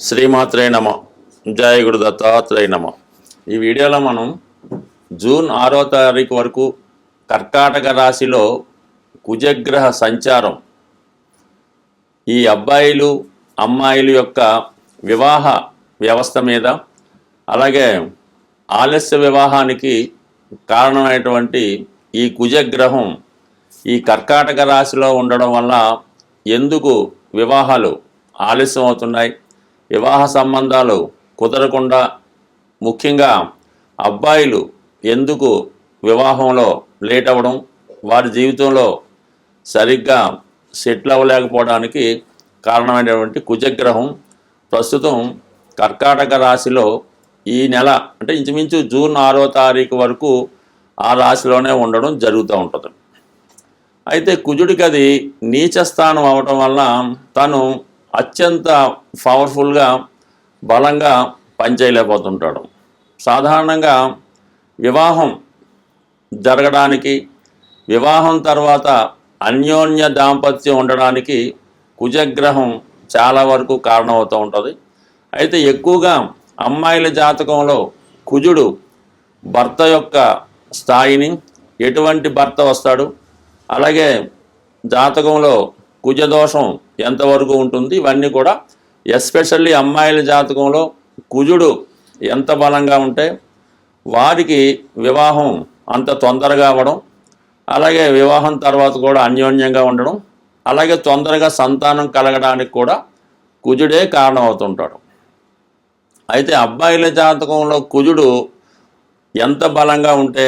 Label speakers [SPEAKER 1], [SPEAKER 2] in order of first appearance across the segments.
[SPEAKER 1] శ్రీమాత్రే నమ. జయ గురు దత్తాత్రేయ నమ. ఈ వీడియోలో మనం జూన్ 6వ తారీఖు వరకు కర్కాటక రాశిలో కుజగ్రహ సంచారం ఈ అబ్బాయిలు అమ్మాయిల యొక్క వివాహ వ్యవస్థ మీద, అలాగే ఆలస్య వివాహానికి కారణమైనటువంటి ఈ కుజగ్రహం ఈ కర్కాటక రాశిలో ఉండడం వల్ల ఎందుకు వివాహాలు ఆలస్యం అవుతున్నాయి, వివాహ సంబంధాలు కుదరకుండా, ముఖ్యంగా అబ్బాయిలు ఎందుకు వివాహంలో లేట్ అవ్వడం, వారి జీవితంలో సరిగ్గా సెటిల్ అవ్వలేకపోవడానికి కారణమైనటువంటి కుజగ్రహం ప్రస్తుతం కర్కాటక రాశిలో ఈ నెల అంటే ఇంచుమించు జూన్ 6వ తారీఖు వరకు ఆ రాశిలోనే ఉండడం జరుగుతూ ఉంటుంది. అయితే కుజుడికి అది నీచ స్థానం అవడం వల్ల తను అత్యంత పవర్ఫుల్గా బలంగా పనిచేయలేకపోతుంటాడు. సాధారణంగా వివాహం జరగడానికి, వివాహం తర్వాత అన్యోన్య దాంపత్యం ఉండడానికి కుజగ్రహం చాలా వరకు కారణమవుతూ ఉంటుంది. అయితే ఎక్కువగా అమ్మాయిల జాతకంలో కుజుడు భర్త యొక్క స్థాయిని, ఎటువంటి భర్త వస్తాడు, అలాగే జాతకంలో కుజదోషం ఎంతవరకు ఉంటుంది, ఇవన్నీ కూడా ఎస్పెషల్లీ అమ్మాయిల జాతకంలో కుజుడు ఎంత బలంగా ఉంటే వారికి వివాహం అంత తొందరగా అవ్వడం, అలాగే వివాహం తర్వాత కూడా అన్యోన్యంగా ఉండడం, అలాగే తొందరగా సంతానం కలగడానికి కూడా కుజుడే కారణం అవుతుంటాడు. అయితే అబ్బాయిల జాతకంలో కుజుడు ఎంత బలంగా ఉంటే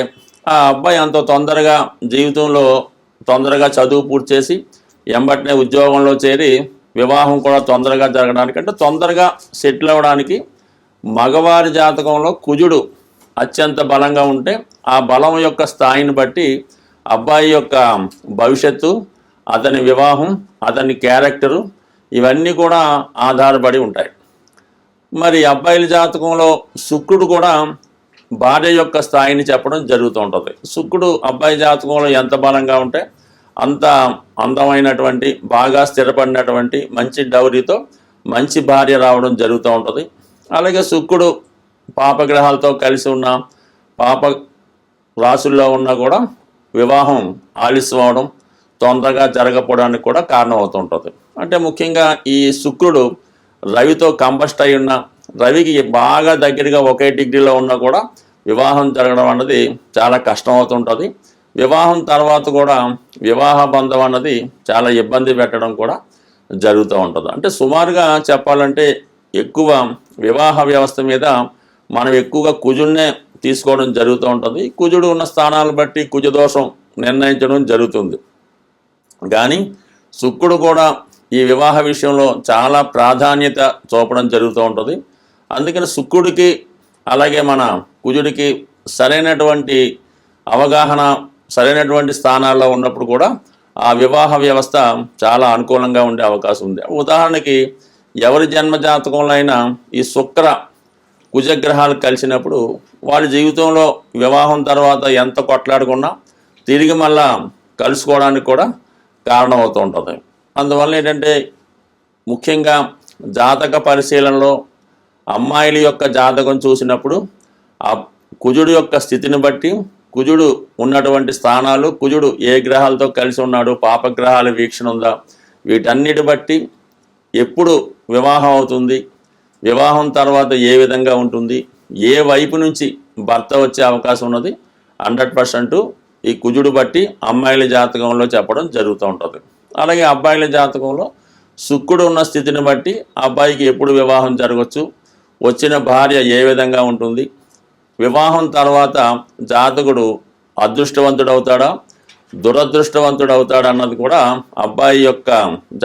[SPEAKER 1] ఆ అబ్బాయి అంత తొందరగా జీవితంలో తొందరగా చదువు పూర్తి చేసి ఎంబటినే ఉద్యోగంలో చేరి వివాహం కూడా తొందరగా జరగడానికి, అంటే తొందరగా సెటిల్ అవ్వడానికి మగవారి జాతకంలో కుజుడు అత్యంత బలంగా ఉంటే ఆ బలం యొక్క స్థాయిని బట్టి అబ్బాయి యొక్క భవిష్యత్తు, అతని వివాహం, అతని క్యారెక్టరు ఇవన్నీ కూడా ఆధారపడి ఉంటాయి. మరి అబ్బాయిల జాతకంలో శుక్రుడు కూడా భార్య యొక్క స్థాయిని చెప్పడం జరుగుతూ ఉంటుంది. శుక్రుడు అబ్బాయి జాతకంలో ఎంత బలంగా ఉంటే అంత అందమైనటువంటి, బాగా స్థిరపడినటువంటి మంచి డౌరీతో మంచి భార్య రావడం జరుగుతూ ఉంటుంది. అలాగే శుక్రుడు పాపగ్రహాలతో కలిసి ఉన్న, పాప రాసుల్లో ఉన్నా కూడా వివాహం ఆలస్యం అవడం, తొందరగా జరగకపోవడానికి కూడా కారణం అవుతుంటుంది. అంటే ముఖ్యంగా ఈ శుక్రుడు రవితో కంబస్ట్ అయి ఉన్న, రవికి బాగా దగ్గరగా ఒకే డిగ్రీలో ఉన్నా కూడా వివాహం జరగడం అన్నది చాలా కష్టం అవుతుంటుంది. వివాహం తర్వాత కూడా వివాహ బంధం అన్నది చాలా ఇబ్బంది పెట్టడం కూడా జరుగుతూ ఉంటుంది. అంటే సుమారుగా చెప్పాలంటే ఎక్కువ వివాహ వ్యవస్థ మీద మనం ఎక్కువగా కుజుడినే తీసుకోవడం జరుగుతూ ఉంటుంది. కుజుడు ఉన్న స్థానాలను బట్టి కుజదోషం నిర్ణయించడం జరుగుతుంది. కానీ శుక్రుడు కూడా ఈ వివాహ విషయంలో చాలా ప్రాధాన్యత చూపడం జరుగుతూ ఉంటుంది. అందుకని శుక్రుడికి అలాగే మన కుజుడికి సరైనటువంటి అవగాహన, సరైనటువంటి స్థానాల్లో ఉన్నప్పుడు కూడా ఆ వివాహ వ్యవస్థ చాలా అనుకూలంగా ఉండే అవకాశం ఉంది. ఉదాహరణకి ఎవరి జన్మ జాతకంలో అయినా ఈ శుక్ర కుజగ్రహాలు కలిసినప్పుడు వాళ్ళ జీవితంలో వివాహం తర్వాత ఎంత కొట్లాడుకున్నా తిరిగి మళ్ళా కలుసుకోవడానికి కూడా కారణమవుతూ ఉంటుంది. అందువల్ల ఏంటంటే ముఖ్యంగా జాతక పరిశీలనలో అమ్మాయిల యొక్క జాతకం చూసినప్పుడు ఆ కుజుడు యొక్క స్థితిని బట్టి, కుజుడు ఉన్నటువంటి స్థానాలు, కుజుడు ఏ గ్రహాలతో కలిసి ఉన్నాడు, పాపగ్రహాల వీక్షణ ఉందా, వీటన్నిటి బట్టి ఎప్పుడు వివాహం అవుతుంది, వివాహం తర్వాత ఏ విధంగా ఉంటుంది, ఏ వైపు నుంచి భర్త వచ్చే అవకాశం ఉన్నది 100% ఈ కుజుడు బట్టి అమ్మాయిల జాతకంలో చెప్పడం జరుగుతూ ఉంటుంది. అలాగే అబ్బాయిల జాతకంలో శుక్రుడు ఉన్న స్థితిని బట్టి అబ్బాయికి ఎప్పుడు వివాహం జరగవచ్చు, వచ్చిన భార్య ఏ విధంగా ఉంటుంది, వివాహం తర్వాత జాతకుడు అదృష్టవంతుడు అవుతాడా, దురదృష్టవంతుడు అవుతాడా అన్నది కూడా అబ్బాయి యొక్క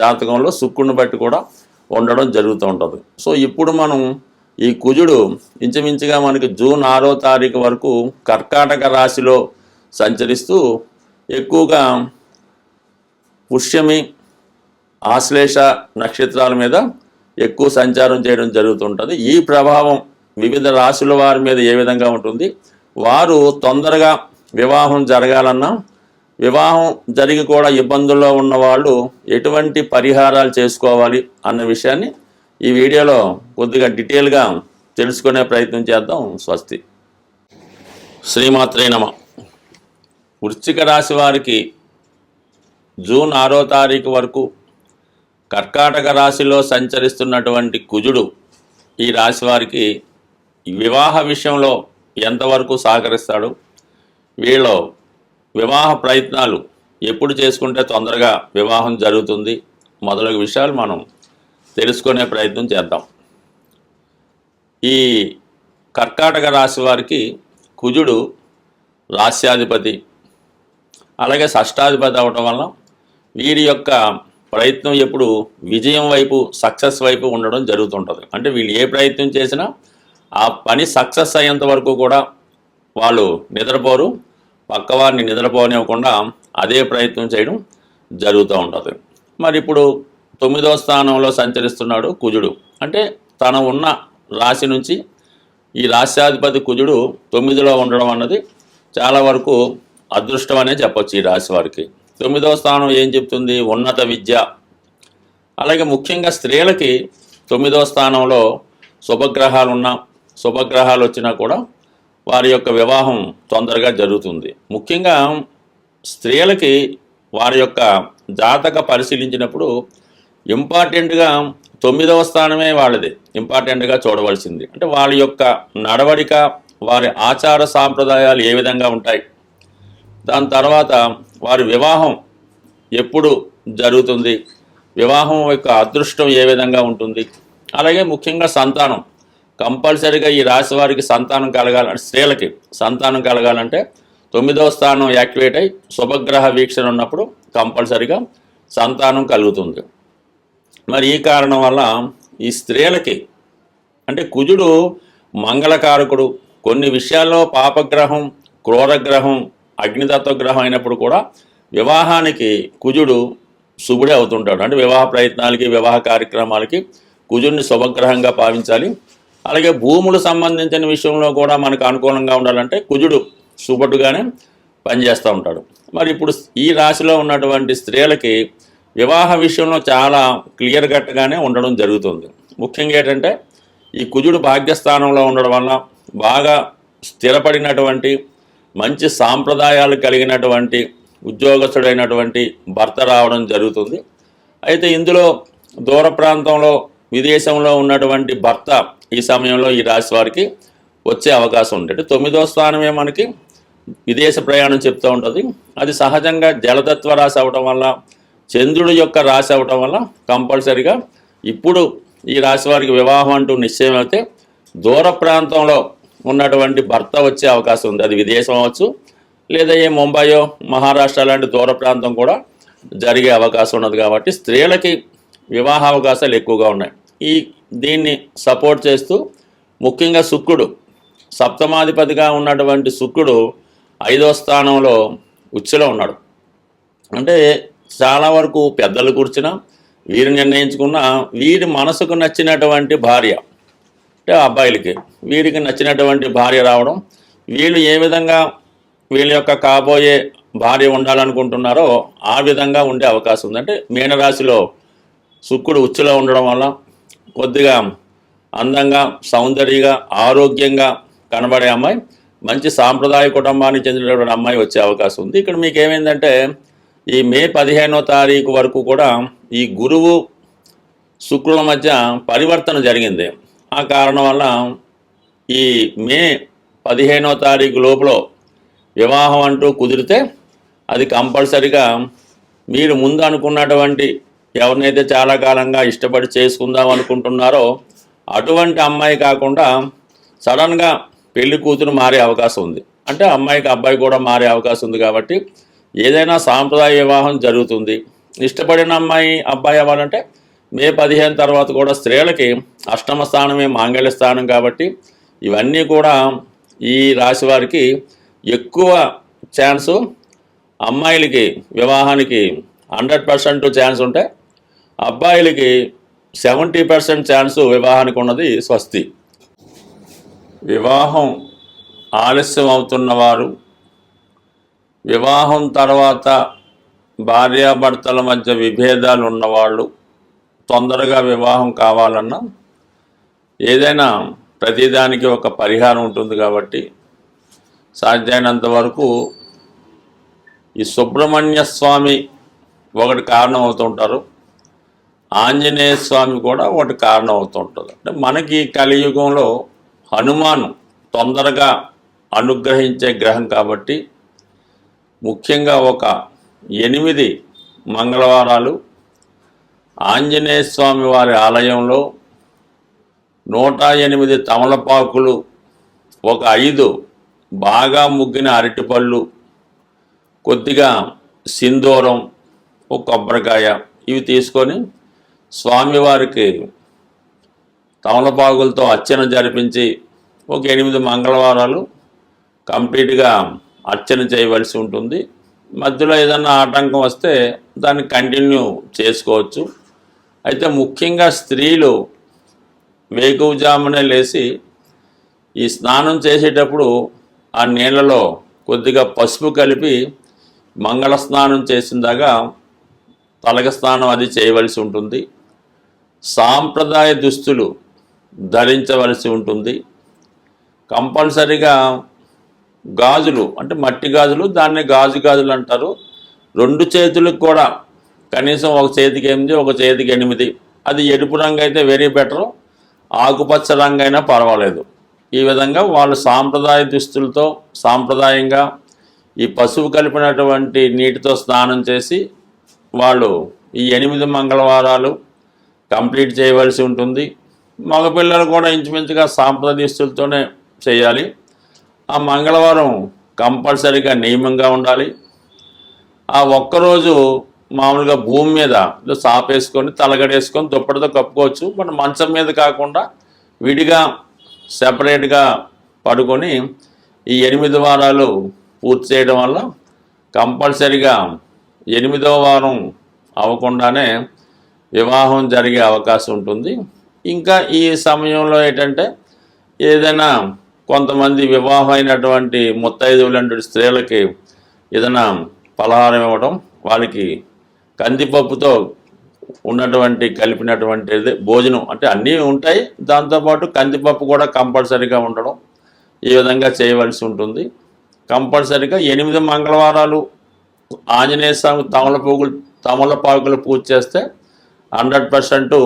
[SPEAKER 1] జాతకంలో శుక్రుడిని బట్టి కూడా ఉండడం జరుగుతూ ఉంటుంది. సో ఇప్పుడు మనం ఈ కుజుడు ఇంచుమించుగా మనకి జూన్ 6వ తారీఖు వరకు కర్కాటక రాశిలో సంచరిస్తూ ఎక్కువగా పుష్యమి, ఆశ్లేష నక్షత్రాల మీద ఎక్కువ సంచారం చేయడం జరుగుతుంటుంది. ఈ ప్రభావం వివిధ రాశుల వారి మీద ఏ విధంగా ఉంటుంది, వారు తొందరగా వివాహం జరగాలన్నా, వివాహం జరిగి కూడా ఇబ్బందుల్లో ఉన్న వాళ్ళు ఎటువంటి పరిహారాలు చేసుకోవాలి అన్న విషయాన్ని ఈ వీడియోలో కొద్దిగా డీటెయిల్గా తెలుసుకునే ప్రయత్నం చేద్దాం. స్వస్తి. శ్రీమాత్రే నమః. వృశ్చిక రాశి వారికి జూన్ 6వ తారీఖు వరకు కర్కాటక రాశిలో సంచరిస్తున్నటువంటి కుజుడు ఈ రాశి వారికి వివాహ విషయంలో ఎంతవరకు సహకరిస్తాడు, వీళ్ళ వివాహ ప్రయత్నాలు ఎప్పుడు చేసుకుంటే తొందరగా వివాహం జరుగుతుంది మొదలగు విషయాలు మనం తెలుసుకునే ప్రయత్నం చేద్దాం. ఈ కర్కాటక రాశి వారికి కుజుడు రాస్యాధిపతి, అలాగే షష్టాధిపతి అవడం వల్ల వీరి యొక్క ప్రయత్నం ఎప్పుడు విజయం వైపు, సక్సెస్ వైపు ఉండడం జరుగుతుంటుంది. అంటే వీళ్ళు ఏ ప్రయత్నం చేసినా ఆ పని సక్సెస్ అయ్యేంత వరకు కూడా వాళ్ళు నిద్రపోరు, పక్కవారిని నిద్రపోనివ్వకుండా అదే ప్రయత్నం చేయడం జరుగుతూ ఉంటుంది. మరి ఇప్పుడు 9వ స్థానంలో సంచరిస్తున్నాడు కుజుడు. అంటే తన ఉన్న రాశి నుంచి ఈ రాశ్యాధిపతి కుజుడు 9లో ఉండడం అన్నది చాలా వరకు అదృష్టం అనే చెప్పొచ్చు ఈ రాశి వారికి. 9వ స్థానం ఏం చెప్తుంది? ఉన్నత విద్య. అలాగే ముఖ్యంగా స్త్రీలకి 9వ స్థానంలో శుభగ్రహాలు వచ్చినా కూడా వారి యొక్క వివాహం తొందరగా జరుగుతుంది. ముఖ్యంగా స్త్రీలకి వారి యొక్క జాతక పరిశీలించినప్పుడు ఇంపార్టెంట్గా 9వ స్థానమే వాళ్ళది ఇంపార్టెంట్గా చూడవలసింది. అంటే వాళ్ళ యొక్క నడవడిక, వారి ఆచార సాంప్రదాయాలు ఏ విధంగా ఉంటాయి, దాని తర్వాత వారి వివాహం ఎప్పుడు జరుగుతుంది, వివాహం యొక్క అదృష్టం ఏ విధంగా ఉంటుంది, అలాగే ముఖ్యంగా సంతానం. కంపల్సరీగా ఈ రాశి వారికి సంతానం కలగాలంటే, స్త్రీలకి సంతానం కలగాలంటే 9వ స్థానం యాక్టివేట్ అయి శుభగ్రహ వీక్షణ ఉన్నప్పుడు కంపల్సరీగా సంతానం కలుగుతుంది. మరి ఈ కారణం వల్ల ఈ స్త్రీలకి, అంటే కుజుడు మంగళకారకుడు, కొన్ని విషయాల్లో పాపగ్రహం, క్రూరగ్రహం, అగ్నితత్వ గ్రహం అయినప్పుడు కూడా వివాహానికి కుజుడు శుభుడే అవుతుంటాడు. అంటే వివాహ ప్రయత్నాలకి, వివాహ కార్యక్రమాలకి కుజుడిని శుభగ్రహంగా భావించాలి. అలాగే భూములు సంబంధించిన విషయంలో కూడా మనకు అనుకూలంగా ఉండాలంటే కుజుడు శుభుడుగానే పనిచేస్తూ ఉంటాడు. మరి ఇప్పుడు ఈ రాశిలో ఉన్నటువంటి స్త్రీలకి వివాహ విషయంలో చాలా క్లియర్ కట్గానే ఉండడం జరుగుతుంది. ముఖ్యంగా ఏంటంటే ఈ కుజుడు భాగ్యస్థానంలో ఉండడం వల్ల బాగా స్థిరపడినటువంటి, మంచి సాంప్రదాయాలు కలిగినటువంటి ఉద్యోగస్తుడైనటువంటి భర్త రావడం జరుగుతుంది. అయితే ఇందులో దూర ప్రాంతంలో, విదేశంలో ఉన్నటువంటి భర్త ఈ సమయంలో ఈ రాశి వారికి వచ్చే అవకాశం ఉంటుంది. 9వ స్థానమే మనకి విదేశ ప్రయాణం చెప్తూ ఉంటుంది. అది సహజంగా జలతత్వ రాశి అవడం వల్ల, చంద్రుడి యొక్క రాశి అవడం వల్ల కంపల్సరిగా ఇప్పుడు ఈ రాశి వారికి వివాహం అంటూ నిశ్చయం అయితే దూర ప్రాంతంలో ఉన్నటువంటి భర్త వచ్చే అవకాశం ఉంది. అది విదేశం అవ్వచ్చు, లేదా ఏ ముంబయో, మహారాష్ట్ర లాంటి దూర ప్రాంతం కూడా జరిగే అవకాశం ఉన్నది. కాబట్టి స్త్రీలకి వివాహ అవకాశాలు ఎక్కువగా ఉన్నాయి. దీన్ని సపోర్ట్ చేస్తూ ముఖ్యంగా శుక్రుడు, సప్తమాధిపతిగా ఉన్నటువంటి శుక్రుడు 5వ స్థానంలో ఉచ్చులో ఉన్నాడు. అంటే చాలా వరకు పెద్దలు కూర్చున్నా, వీరు నిర్ణయించుకున్న, వీరి మనసుకు నచ్చినటువంటి భార్య, అంటే అబ్బాయిలకి వీరికి నచ్చినటువంటి భార్య రావడం, వీళ్ళు ఏ విధంగా వీళ్ళ యొక్క కాబోయే భార్య ఉండాలనుకుంటున్నారో ఆ విధంగా ఉండే అవకాశం ఉంది. అంటే మీనరాశిలో శుక్రుడు ఉచ్చులో ఉండడం వల్ల కొద్దిగా అందంగా, సౌందర్యంగా, ఆరోగ్యంగా కనబడే అమ్మాయి, మంచి సాంప్రదాయ కుటుంబానికి చెందినటువంటి అమ్మాయి వచ్చే అవకాశం ఉంది. ఇక్కడ మీకు ఏమైందంటే ఈ మే 15వ తారీఖు వరకు కూడా ఈ గురువు శుక్రుల మధ్య పరివర్తన జరిగింది. ఆ కారణం వల్ల ఈ మే 15వ తారీఖు లోపల వివాహం అంటూ కుదిరితే అది కంపల్సరిగా మీరు ముందు అనుకున్నటువంటి, ఎవరినైతే చాలా కాలంగా ఇష్టపడి చేసుకుందాం అనుకుంటున్నారో అటువంటి అమ్మాయి కాకుండా సడన్గా పెళ్లి కూతురు మారే అవకాశం ఉంది. అంటే అమ్మాయికి అబ్బాయి కూడా మారే అవకాశం ఉంది. కాబట్టి ఏదైనా సాంప్రదాయ వివాహం జరుగుతుంది. ఇష్టపడిన అమ్మాయి అబ్బాయి అవ్వాలంటే మే 15 తర్వాత కూడా స్త్రీలకి అష్టమ స్థానమే మాంగళ్య స్థానం. కాబట్టి ఇవన్నీ కూడా ఈ రాశి వారికి ఎక్కువ ఛాన్సు, అమ్మాయిలకి వివాహానికి 100% ఛాన్స్ ఉంటే అబ్బాయిలకి 70% ఛాన్సు వివాహానికి ఉన్నది. స్వస్తి. వివాహం ఆలస్యం అవుతున్నవారు, వివాహం తర్వాత భార్యాభర్తల మధ్య విభేదాలు ఉన్నవాళ్ళు తొందరగా వివాహం కావాలన్నా ఏదైనా ప్రతిదానికి ఒక పరిహారం ఉంటుంది కాబట్టి సాధ్యమైనంత వరకు ఈ సుబ్రహ్మణ్య స్వామి ఒకటి కారణం అవుతుంటారు, ఆంజనేయ స్వామి కూడా ఒకటి కారణం అవుతుంటుంది. అంటే మనకి కలియుగంలో హనుమాను తొందరగా అనుగ్రహించే గ్రహం కాబట్టి ముఖ్యంగా ఒక 8 మంగళవారాలు ఆంజనేయ స్వామి వారి ఆలయంలో 108 తమలపాకులు, ఒక 5 బాగా ముగ్గిన అరటిపళ్ళు, కొద్దిగా సింధూరం, ఒక కొబ్బరికాయ ఇవి తీసుకొని స్వామివారికి తమలపాకులతో అర్చన జరిపించి ఒక 8 మంగళవారాలు కంప్లీట్గా అర్చన చేయవలసి ఉంటుంది. మధ్యలో ఏదన్నా ఆటంకం వస్తే దాన్ని కంటిన్యూ చేసుకోవచ్చు. అయితే ముఖ్యంగా స్త్రీలు వేకువజామునే లేచి ఈ స్నానం చేసేటప్పుడు ఆ నీళ్ళలో కొద్దిగా పసుపు కలిపి మంగళ స్నానం చేసిందాగా తలక స్నానం అది చేయవలసి ఉంటుంది. సాంప్రదాయ దుస్తులు ధరించవలసి ఉంటుంది. కంపల్సరిగా గాజులు అంటే మట్టి గాజులు, దాన్ని గాజులు అంటారు. 2 చేతులకు కూడా కనీసం ఒక చేతికి 8, ఒక చేతికి 8. అది ఎరుపు రంగు అయితే వెరీ బెటరు, ఆకుపచ్చ రంగు అయినా పర్వాలేదు. ఈ విధంగా వాళ్ళు సాంప్రదాయ దుస్తులతో సాంప్రదాయంగా ఈ పసుపు కలిపినటువంటి నీటితో స్నానం చేసి వాళ్ళు ఈ 8 మంగళవారాలు కంప్లీట్ చేయవలసి ఉంటుంది. మగపిల్లలు కూడా ఇంచుమించుగా సాంప్రదాయ దుస్తులతోనే చేయాలి. ఆ మంగళవారం కంపల్సరీగా నియమంగా ఉండాలి. ఆ ఒక్కరోజు మామూలుగా భూమి మీద సాపేసుకొని తలగడేసుకొని దుప్పటితో కప్పుకోవచ్చు. మన మంచం మీద కాకుండా విడిగా సెపరేట్గా పడుకొని ఈ 8 వారాలు పూర్తి చేయడం వల్ల కంపల్సరీగా 8వ వారం అవ్వకుండానే వివాహం జరిగే అవకాశం ఉంటుంది. ఇంకా ఈ సమయంలో ఏంటంటే ఏదైనా కొంతమంది వివాహం అయినటువంటి ముత్తైదువులంటి స్త్రీలకి ఏదైనా పలహారం ఇవ్వడం, వాళ్ళకి కందిపప్పుతో ఉన్నటువంటి కలిపినటువంటి భోజనం అంటే అన్నీ ఉంటాయి, దాంతోపాటు కందిపప్పు కూడా కంపల్సరీగా ఉండడం, ఈ విధంగా చేయవలసి ఉంటుంది. కంపల్సరీగా 8 మంగళవారాలు ఆంజనేయ స్వామి తమలపాకులు పూజ చేస్తే 100%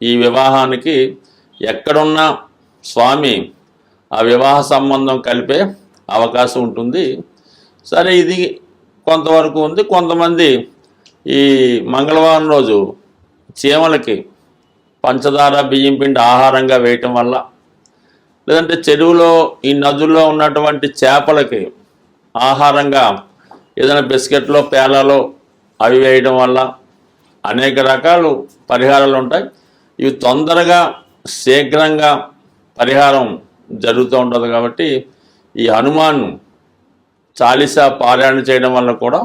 [SPEAKER 1] ఈ వివాహానికి ఎక్కడున్నా స్వామి ఆ వివాహ సంబంధం కలిపే అవకాశం ఉంటుంది. సరే, ఇది కొంతవరకు ఉంది. కొంతమంది ఈ మంగళవారం రోజు చీమలకి పంచదార బియ్యం పిండి ఆహారంగా వేయటం వల్ల, లేదంటే చెరువులో ఈ నదుల్లో ఉన్నటువంటి చేపలకి ఆహారంగా ఏదైనా బిస్కెట్లో పేలాలో అవి వేయడం వల్ల అనేక రకాలు పరిహారాలు ఉంటాయి. ఇవి తొందరగా శీఘ్రంగా పరిహారం జరుగుతూ ఉంటుంది. కాబట్టి ఈ హనుమాన్ చాలీసా పారాయణ చేయడం వల్ల కూడా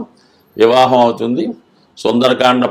[SPEAKER 1] వివాహం అవుతుంది. సుందరకాండ